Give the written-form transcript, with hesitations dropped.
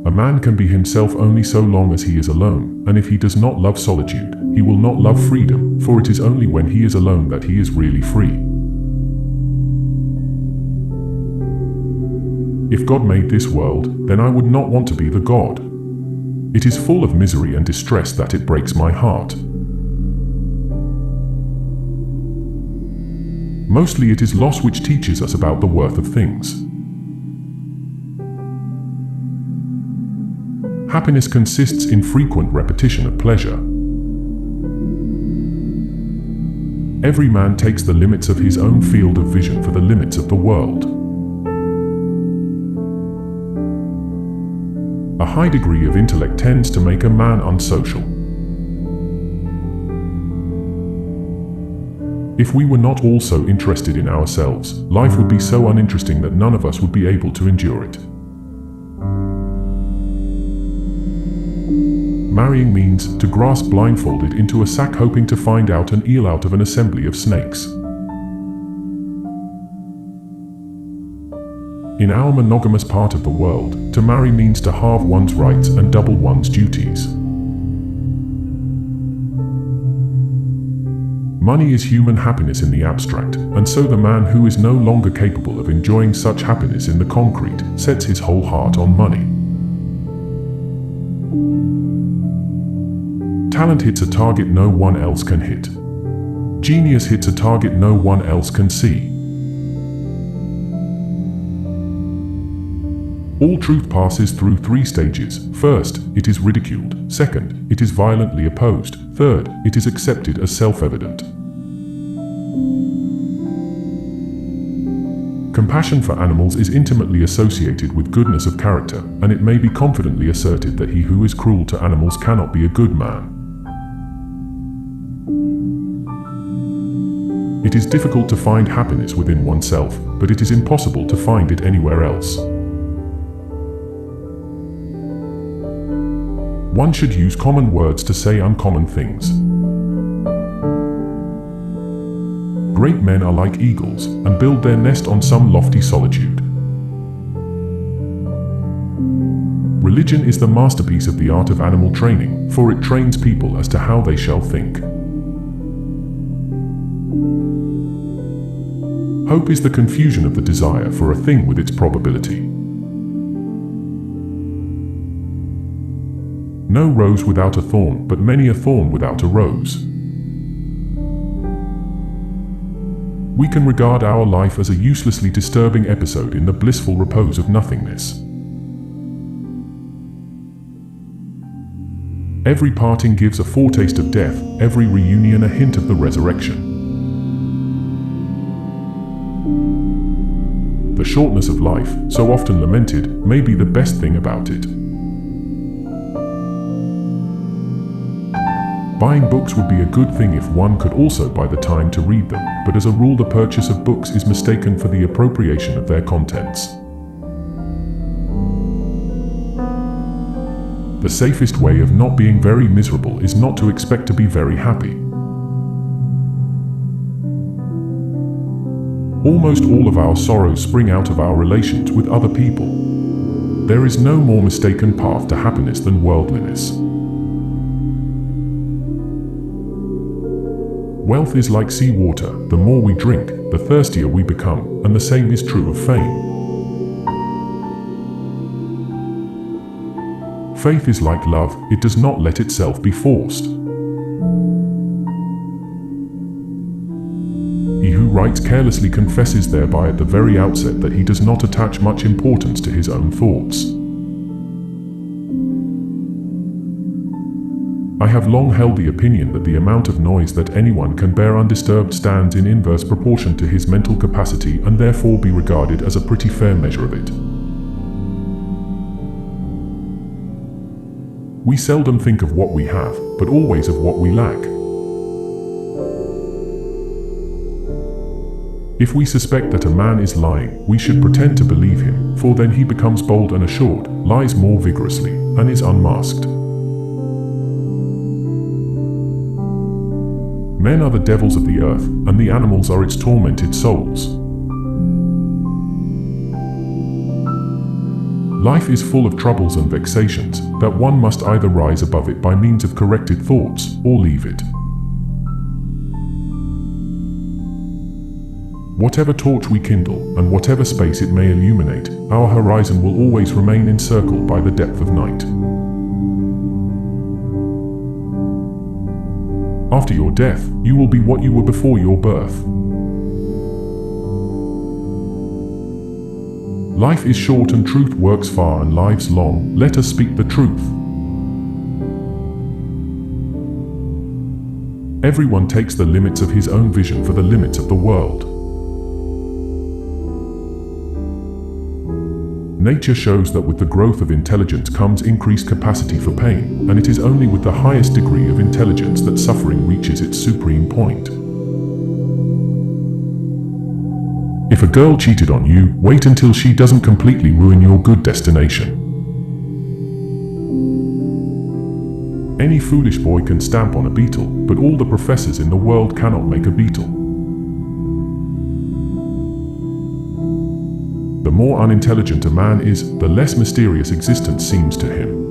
A man can be himself only so long as he is alone, and if he does not love solitude, he will not love freedom, for it is only when he is alone that he is really free. If God made this world, then I would not want to be the God. It is full of misery and distress that it breaks my heart. Mostly it is loss which teaches us about the worth of things. Happiness consists in frequent repetition of pleasure. Every man takes the limits of his own field of vision for the limits of the world. A high degree of intellect tends to make a man unsocial. If we were not all so interested in ourselves, life would be so uninteresting that none of us would be able to endure it. Marrying means to grasp blindfolded into a sack hoping to find out an eel out of an assembly of snakes. In our monogamous part of the world, to marry means to halve one's rights and double one's duties. Money is human happiness in the abstract, and so the man who is no longer capable of enjoying such happiness in the concrete sets his whole heart on money. Talent hits a target no one else can hit. Genius hits a target no one else can see. All truth passes through three stages. First, it is ridiculed. Second, it is violently opposed. Third, it is accepted as self-evident. Compassion for animals is intimately associated with goodness of character, and it may be confidently asserted that he who is cruel to animals cannot be a good man. It is difficult to find happiness within oneself, but it is impossible to find it anywhere else. One should use common words to say uncommon things. Great men are like eagles, and build their nest on some lofty solitude. Religion is the masterpiece of the art of animal training, for it trains people as to how they shall think. Hope is the confusion of the desire for a thing with its probability. No rose without a thorn, but many a thorn without a rose. We can regard our life as a uselessly disturbing episode in the blissful repose of nothingness. Every parting gives a foretaste of death, every reunion a hint of the resurrection. The shortness of life, so often lamented, may be the best thing about it. Buying books would be a good thing if one could also buy the time to read them, but as a rule the purchase of books is mistaken for the appropriation of their contents. The safest way of not being very miserable is not to expect to be very happy. Almost all of our sorrows spring out of our relations with other people. There is no more mistaken path to happiness than worldliness. Wealth is like sea water. The more we drink, the thirstier we become, and the same is true of fame. Faith is like love, it does not let itself be forced. He who writes carelessly confesses thereby at the very outset that he does not attach much importance to his own thoughts. I have long held the opinion that the amount of noise that anyone can bear undisturbed stands in inverse proportion to his mental capacity and therefore be regarded as a pretty fair measure of it. We seldom think of what we have, but always of what we lack. If we suspect that a man is lying, we should pretend to believe him, for then he becomes bold and assured, lies more vigorously, and is unmasked. Men are the devils of the earth, and the animals are its tormented souls. Life is full of troubles and vexations, that one must either rise above it by means of corrected thoughts, or leave it. Whatever torch we kindle, and whatever space it may illuminate, our horizon will always remain encircled by the depth of night. After your death, you will be what you were before your birth. Life is short and truth works far, and lives long. Let us speak the truth. Everyone takes the limits of his own vision for the limits of the world. Nature shows that with the growth of intelligence comes increased capacity for pain, and it is only with the highest degree of intelligence that suffering reaches its supreme point. If a girl cheated on you, wait until she doesn't completely ruin your good destination. Any foolish boy can stamp on a beetle, but all the professors in the world cannot make a beetle. The more unintelligent a man is, the less mysterious existence seems to him.